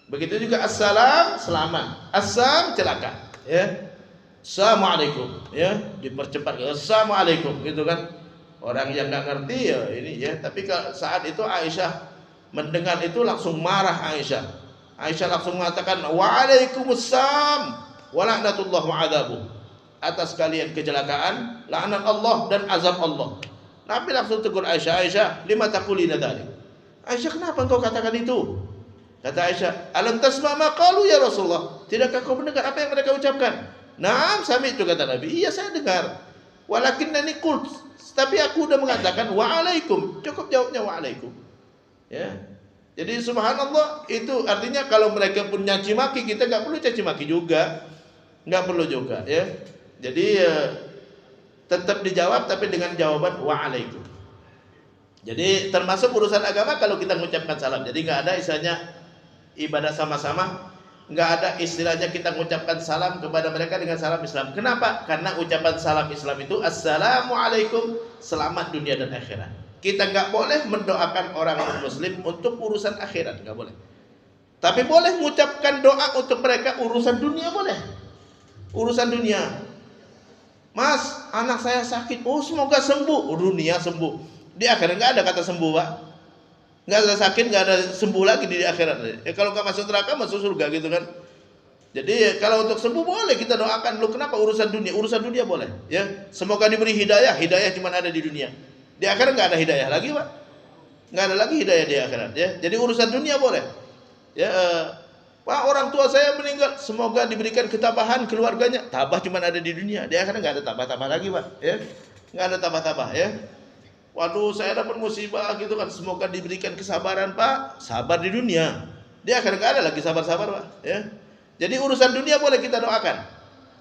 Begitu juga assalam, selamat. Assam, celaka. Ya. Assalamualaikum. Ya, dipercepat. Assalamualaikum, gitu kan. Orang yang nggak ngerti ya ini ya. Tapi saat itu Aisyah mendengar itu langsung marah Aisyah. Aisyah langsung mengatakan wa'alaikumussalam wa la'natullah wa adzabuh. Atas kalian kecelakaan, laknat Allah dan azab Allah. Nabi langsung tegur Aisyah, Aisyah, lima taqulina dzalik? Aisyah, kenapa engkau katakan itu? Kata Aisyah, alam tasma' ma qalu ya Rasulullah? Tidakkah kau mendengar apa yang mereka ucapkan? Naam, sami'tu, kata Nabi. Iya, saya dengar. Walakinnani qult, tapi aku udah mengatakan wa'alaikum. Cukup jawabnya wa'alaikum. Ya. Jadi subhanallah, itu artinya kalau mereka pun nyaci maki, kita nggak perlu caci maki juga, nggak perlu juga, ya. Jadi tetap dijawab tapi dengan jawaban wa'alaikum. Jadi termasuk urusan agama kalau kita mengucapkan salam. Jadi nggak ada istilahnya ibadah sama-sama, nggak ada istilahnya kita mengucapkan salam kepada mereka dengan salam Islam. Kenapa? Karena ucapan salam Islam itu assalamualaikum, selamat dunia dan akhirat. Kita nggak boleh mendoakan orang muslim untuk urusan akhirat, nggak boleh. Tapi boleh mengucapkan doa untuk mereka urusan dunia, boleh. Urusan dunia. Mas, anak saya sakit. Oh, semoga sembuh. Dunia sembuh. Di akhirat nggak ada kata sembuh, Pak. Nggak ada sakit, nggak ada sembuh lagi di akhirat. Ya, kalau nggak masuk neraka, masuk surga, gitu kan. Jadi kalau untuk sembuh boleh kita doakan. Lu kenapa urusan dunia? Urusan dunia boleh. Ya, semoga diberi hidayah. Hidayah cuma ada di dunia. Di akhirat nggak ada hidayah lagi, Pak. Nggak ada lagi hidayah di akhirat, ya. Jadi urusan dunia boleh. Ya, Pak, orang tua saya meninggal, semoga diberikan ketabahan keluarganya. Tabah cuma ada di dunia. Di akhirat nggak ada tabah-tabah lagi, Pak. Ya, nggak ada tabah-tabah, ya. Waduh, saya dapat musibah gitu kan, semoga diberikan kesabaran, Pak. Sabar di dunia. Di akhirat nggak ada lagi sabar-sabar, Pak. Ya. Jadi urusan dunia boleh kita doakan.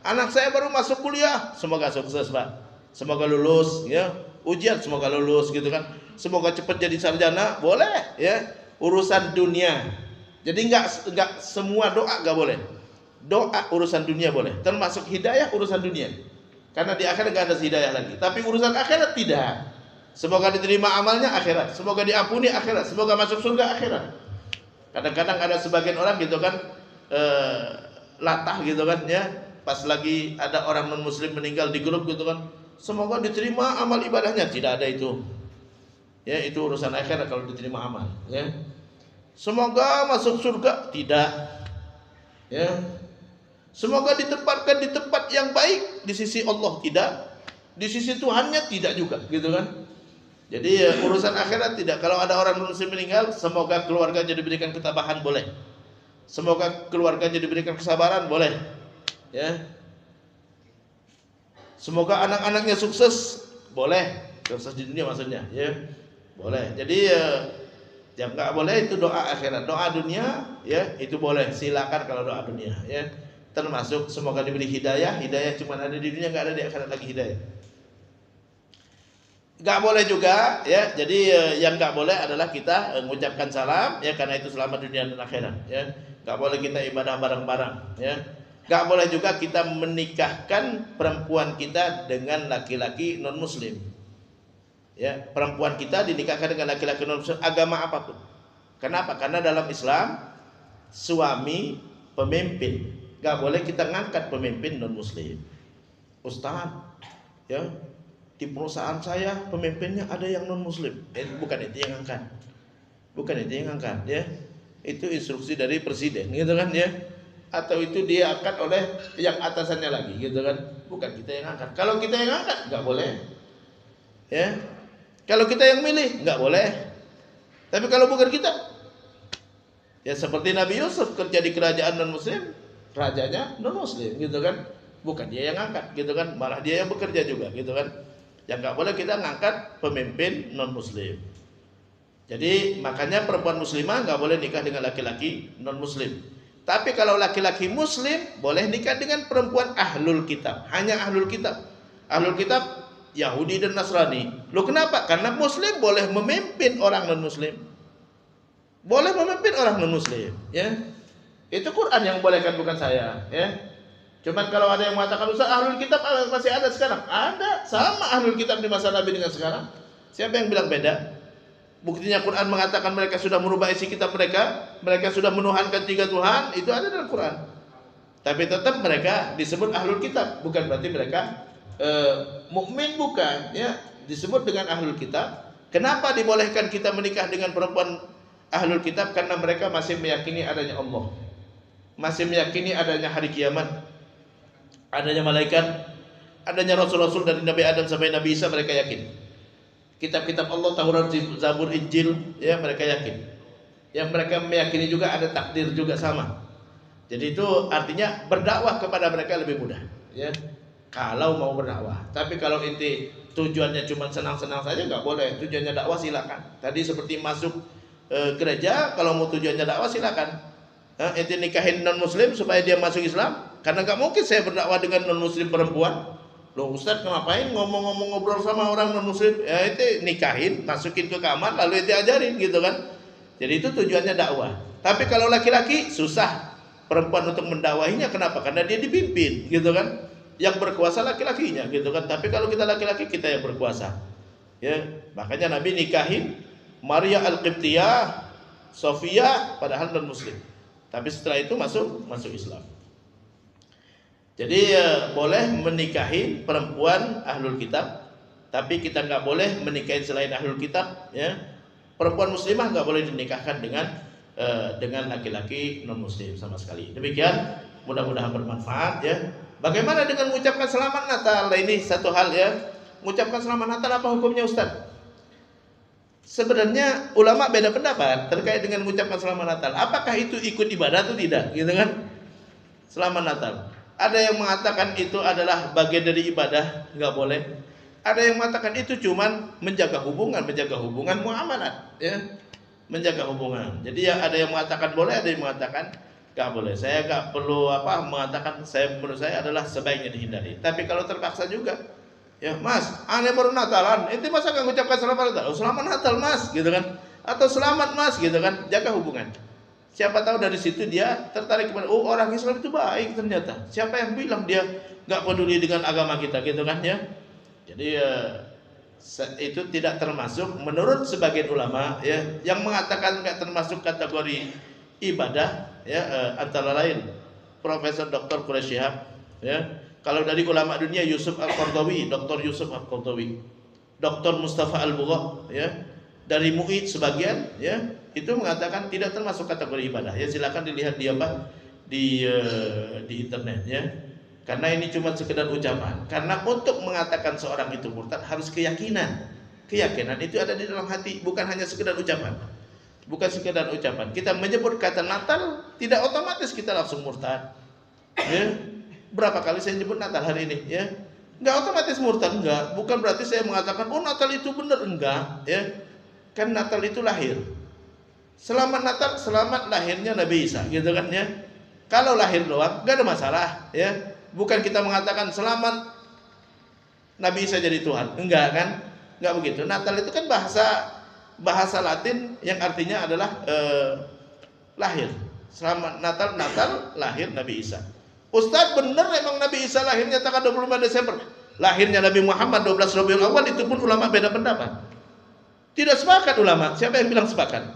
Anak saya baru masuk kuliah, semoga sukses, Pak. Semoga lulus, ya. Ujian semoga lulus, gitu kan. Semoga cepat jadi sarjana, boleh, ya. Urusan dunia. Jadi enggak semua doa enggak boleh. Doa urusan dunia boleh, termasuk hidayah urusan dunia. Karena di akhirat enggak ada hidayah lagi. Tapi urusan akhirat tidak. Semoga diterima amalnya akhirat, semoga diampuni akhirat, semoga masuk surga akhirat. Kadang-kadang ada sebagian orang gitu kan latah gitu kan, ya. Pas lagi ada orang non muslim meninggal di grup gitu kan, semoga diterima amal ibadahnya. Tidak ada itu. Ya, itu urusan akhirat kalau diterima amal, ya. Semoga masuk surga, tidak. Ya. Semoga ditempatkan di tempat yang baik di sisi Allah, tidak. Di sisi Tuhannya tidak juga, gitu kan. Jadi urusan akhirat tidak. Kalau ada orang muslim meninggal, semoga keluarganya diberikan ketabahan, boleh. Semoga keluarganya diberikan kesabaran, boleh. Ya. Semoga anak-anaknya sukses, boleh. Sukses di dunia maksudnya, ya. Boleh. Jadi yang nggak boleh itu doa akhirat. Doa dunia, ya itu boleh. Silakan kalau doa dunia, ya. Termasuk semoga diberi hidayah. Hidayah cuma ada di dunia, nggak ada di akhirat lagi hidayah. Gak boleh juga, ya. Jadi yang gak boleh adalah kita mengucapkan salam, ya, karena itu selamat dunia dan akhirat, ya. Gak boleh kita ibadah bareng-bareng, ya. Gak boleh juga kita menikahkan perempuan kita dengan laki-laki non muslim, ya. Perempuan kita dinikahkan dengan laki-laki non muslim agama apapun. Kenapa? Karena dalam Islam suami pemimpin, gak boleh kita ngangkat pemimpin non muslim. Ustaz, ya, di perusahaan saya pemimpinnya ada yang non muslim, bukan itu yang angkat, bukan itu yang angkat, ya. Itu instruksi dari presiden, gitu kan, ya. Atau itu dia angkat oleh yang atasannya lagi, gitu kan. Bukan kita yang angkat. Kalau kita yang angkat nggak boleh, ya. Kalau kita yang milih nggak boleh. Tapi kalau bukan kita, ya seperti Nabi Yusuf kerja di kerajaan non muslim, rajanya non muslim, gitu kan. Bukan dia yang angkat, gitu kan. Malah dia yang bekerja juga, gitu kan. Yang nggak boleh kita ngangkat pemimpin non muslim. Jadi makanya perempuan muslimah nggak boleh nikah dengan laki-laki non muslim. Tapi kalau laki-laki muslim boleh nikah dengan perempuan ahlul kitab. Hanya ahlul kitab. Ahlul kitab Yahudi dan Nasrani. Loh kenapa? Karena muslim boleh memimpin orang non muslim. Boleh memimpin orang non muslim, ya. Itu Quran yang bolehkan, bukan saya, ya. Cuman kalau ada yang mengatakan Ustaz ahlul kitab masih ada sekarang, ada, sama ahlul kitab di masa Nabi dengan sekarang. Siapa yang bilang beda? Buktinya Quran mengatakan mereka sudah merubah isi kitab mereka sudah menuhankan 3 Tuhan, itu ada dalam Quran. Tapi tetap mereka disebut ahlul kitab, bukan berarti mereka mukmin, bukan, ya. Disebut dengan ahlul kitab. Kenapa dibolehkan kita menikah dengan perempuan ahlul kitab? Karena mereka masih meyakini adanya Allah, masih meyakini adanya hari kiamat, adanya malaikat, adanya rasul-rasul dari Nabi Adam sampai Nabi Isa. Mereka yakin kitab-kitab Allah, Taurat, Zabur, Injil, ya mereka yakin. Yang mereka meyakini juga ada takdir juga sama. Jadi itu artinya berdakwah kepada mereka lebih mudah, ya, kalau mau berdakwah. Tapi kalau inti tujuannya cuma senang-senang saja nggak boleh. Tujuannya dakwah silakan. Tadi seperti masuk gereja, kalau mau tujuannya dakwah silakan. Inti nikahin non muslim supaya dia masuk Islam. Karena gak mungkin saya berdakwah dengan non muslim perempuan. Loh Ustaz ngapain ngomong-ngomong ngobrol sama orang non muslim? Ya itu nikahin, masukin ke kamar lalu itu ajarin, gitu kan. Jadi itu tujuannya dakwah. Tapi kalau laki-laki susah perempuan untuk mendakwahinya. Kenapa? Karena dia dipimpin, gitu kan. Yang berkuasa laki-lakinya, gitu kan. Tapi kalau kita laki-laki, kita yang berkuasa, ya. Makanya Nabi nikahin Maria Al-Qibtiyah, Sofia, padahal non muslim. Tapi setelah itu masuk Islam. Jadi boleh menikahi perempuan ahlul kitab, tapi kita nggak boleh menikahi selain ahlul kitab, ya. Perempuan muslimah nggak boleh dinikahkan dengan laki-laki non muslim sama sekali. Demikian, mudah-mudahan bermanfaat, ya. Bagaimana dengan mengucapkan selamat Natal? Nah, ini satu hal, ya. Mengucapkan selamat Natal apa hukumnya Ustaz? Sebenarnya ulama beda pendapat terkait dengan mengucapkan selamat Natal. Apakah itu ikut ibadah atau tidak, gitu kan? Selamat Natal. Ada yang mengatakan itu adalah bagian dari ibadah, nggak boleh. Ada yang mengatakan itu cuman menjaga hubungan muamalat, ya, menjaga hubungan. Jadi ya ada yang mengatakan boleh, ada yang mengatakan nggak boleh. Saya nggak perlu mengatakan. Menurut saya adalah sebaiknya dihindari. Tapi kalau terpaksa juga, ya Mas, aneh baru Natalan, itu masa nggak mengucapkan selamat Natal? Oh, selamat Natal Mas, gitu kan? Atau selamat Mas, gitu kan? Jaga hubungan. Siapa tahu dari situ dia tertarik kepada, oh orang Islam itu baik ternyata. Siapa yang bilang dia nggak peduli dengan agama kita, gitu kan, ya? Jadi itu tidak termasuk menurut sebagian ulama, ya, yang mengatakan nggak termasuk kategori ibadah, ya, antara lain Profesor Dr. Quraish Shihab, ya. Kalau dari ulama dunia Yusuf Al-Qardawi, Dr. Yusuf Al-Qardawi, Dr. Mustafa Al-Bugha, ya, dari MUI sebagian, ya, itu mengatakan tidak termasuk kategori ibadah. Ya silakan dilihat di internet, ya. Karena ini cuma sekedar ucapan. Karena untuk mengatakan seorang itu murtad harus keyakinan. Keyakinan itu ada di dalam hati, bukan hanya sekedar ucapan. Bukan sekedar ucapan. Kita menyebut kata Natal, tidak otomatis kita langsung murtad. Ya. Berapa kali saya nyebut Natal hari ini, ya? Enggak otomatis murtad, enggak. Bukan berarti saya mengatakan, oh Natal itu benar, enggak, ya. Kan Natal itu lahir. Selamat Natal, selamat lahirnya Nabi Isa, gitu kan, ya. Kalau lahir doang, enggak ada masalah, ya. Bukan kita mengatakan selamat Nabi Isa jadi Tuhan, enggak kan? Enggak begitu. Natal itu kan bahasa Latin yang artinya adalah lahir. Selamat Natal, Natal lahir Nabi Isa. Ustaz, benar emang Nabi Isa lahirnya tanggal 25 Desember. Lahirnya Nabi Muhammad 12 Rabiul Awal, itu pun ulama beda pendapat. Tidak sepakat ulama. Siapa yang bilang sepakat?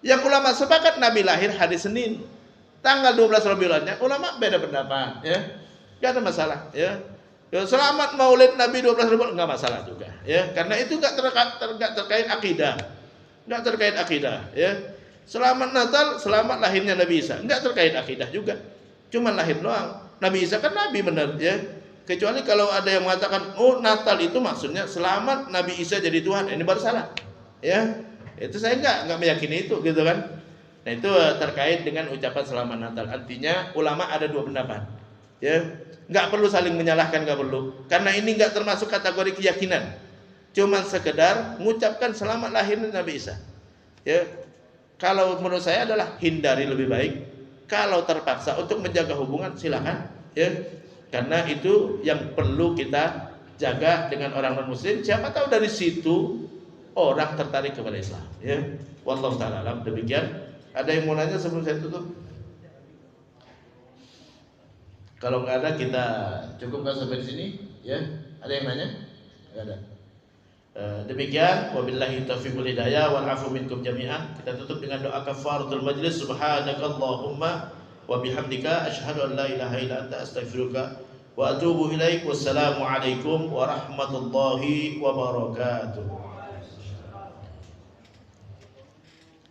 Yang ulama sepakat Nabi lahir hari Senin tanggal 12 Rabiul Awal. Ulama beda pendapat, ya. Enggak ada masalah, ya. Selamat Maulid Nabi 12 Rabiul, enggak masalah juga, ya. Karena itu enggak terkait akidah. Enggak terkait akidah, ya. Selamat Natal, selamat lahirnya Nabi Isa, enggak terkait akidah juga. Cuma lahir doang. Nabi Isa kan nabi benar, ya. Kecuali kalau ada yang mengatakan, "Oh, Natal itu maksudnya selamat Nabi Isa jadi Tuhan." Ini baru salah. Ya. Itu saya enggak meyakini itu, gitu kan. Nah, itu terkait dengan ucapan selamat Natal. Artinya ulama ada dua pendapat. Ya. Nggak perlu saling menyalahkan, nggak perlu, karena ini nggak termasuk kategori keyakinan, cuma sekedar mengucapkan selamat lahirnya Nabi Isa. Ya, kalau menurut saya adalah hindari lebih baik. Kalau terpaksa untuk menjaga hubungan, silakan, ya, karena itu yang perlu kita jaga dengan orang non Muslim. Siapa tahu dari situ orang tertarik kepada Islam. Ya, wallahu taala alam. Demikian. Ada yang mau nanya sebelum saya tutup? Kalau nggak ada, kita cukupkan sampai di sini, ya. Ada yang nanya? Nggak ada. Demikian, wabillahi taufiq wal hidayah wal afu minkum jami'an. Kita tutup dengan doa kafaratul majlis. Subhanakallahumma wa bihamdika asyhadu an la ilaha illa anta astaghfiruka wa atubu ilaik. Wassalamu alaikum warahmatullahi wabarakatuh.